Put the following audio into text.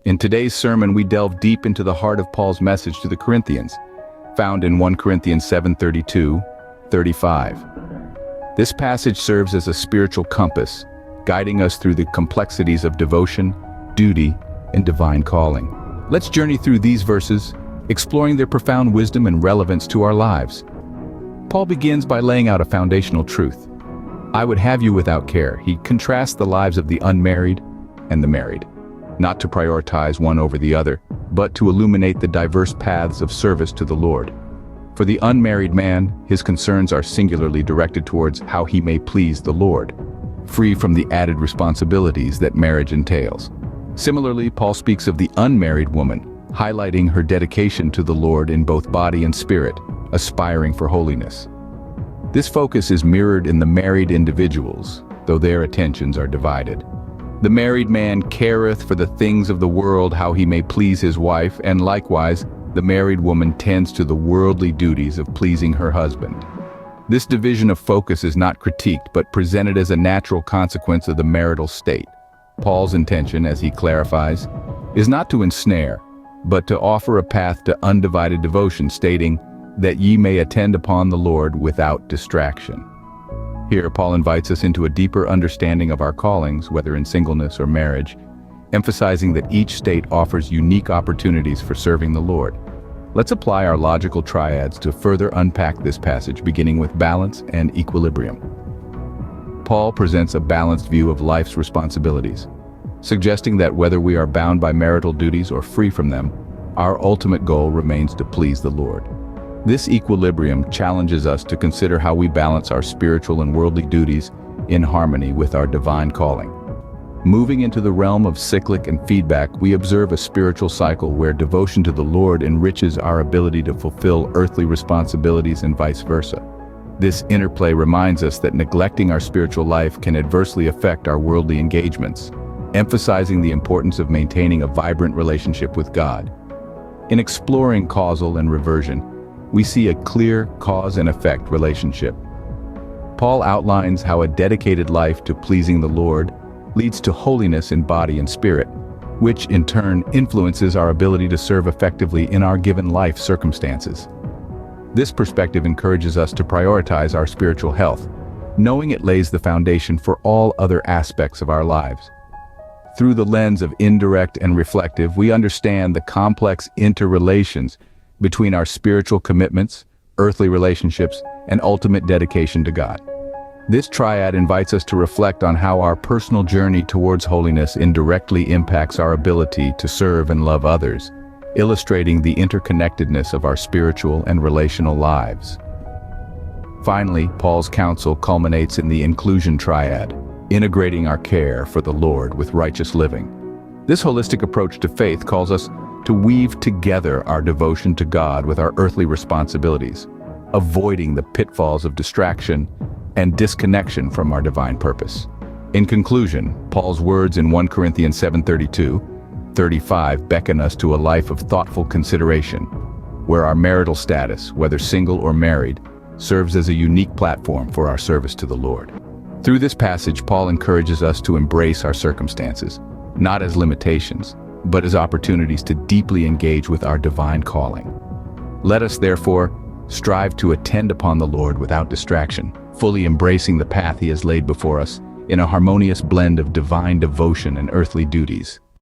In today's sermon, we delve deep into the heart of Paul's message to the Corinthians, found in 1 Corinthians 7:32-35. This passage serves as a spiritual compass, guiding us through the complexities of devotion, duty, and divine calling. Let's journey through these verses, exploring their profound wisdom and relevance to our lives. Paul begins by laying out a foundational truth. I would have you without care. He contrasts the lives of the unmarried and the married, not to prioritize one over the other, but to illuminate the diverse paths of service to the Lord. For the unmarried man, his concerns are singularly directed towards how he may please the Lord, free from the added responsibilities that marriage entails. Similarly, Paul speaks of the unmarried woman, highlighting her dedication to the Lord in both body and spirit, aspiring for holiness. This focus is mirrored in the married individuals, though their attentions are divided. The married man careth for the things of the world, how he may please his wife, and likewise, the married woman tends to the worldly duties of pleasing her husband. This division of focus is not critiqued, but presented as a natural consequence of the marital state. Paul's intention, as he clarifies, is not to ensnare, but to offer a path to undivided devotion, stating, that ye may attend upon the Lord without distraction. Here, Paul invites us into a deeper understanding of our callings, whether in singleness or marriage, emphasizing that each state offers unique opportunities for serving the Lord. Let's apply our logical triads to further unpack this passage, beginning with balance and equilibrium. Paul presents a balanced view of life's responsibilities, suggesting that whether we are bound by marital duties or free from them, our ultimate goal remains to please the Lord. This equilibrium challenges us to consider how we balance our spiritual and worldly duties in harmony with our divine calling. Moving into the realm of cyclic and feedback, we observe a spiritual cycle where devotion to the Lord enriches our ability to fulfill earthly responsibilities and vice versa. This interplay reminds us that neglecting our spiritual life can adversely affect our worldly engagements, emphasizing the importance of maintaining a vibrant relationship with God. In exploring causal and reversion, we see a clear cause and effect relationship. Paul outlines how a dedicated life to pleasing the Lord leads to holiness in body and spirit, which in turn influences our ability to serve effectively in our given life circumstances. This perspective encourages us to prioritize our spiritual health, knowing it lays the foundation for all other aspects of our lives. Through the lens of indirect and reflective, we understand the complex interrelations between our spiritual commitments, earthly relationships, and ultimate dedication to God. This triad invites us to reflect on how our personal journey towards holiness indirectly impacts our ability to serve and love others, illustrating the interconnectedness of our spiritual and relational lives. Finally, Paul's counsel culminates in the inclusion triad, integrating our care for the Lord with righteous living. This holistic approach to faith calls us to weave together our devotion to God with our earthly responsibilities, avoiding the pitfalls of distraction and disconnection from our divine purpose. In conclusion, Paul's words in 1 Corinthians 7:32-35 beckon us to a life of thoughtful consideration, where our marital status, whether single or married, serves as a unique platform for our service to the Lord. Through this passage, Paul encourages us to embrace our circumstances, not as limitations, but as opportunities to deeply engage with our divine calling. Let us, therefore, strive to attend upon the Lord without distraction, fully embracing the path He has laid before us in a harmonious blend of divine devotion and earthly duties.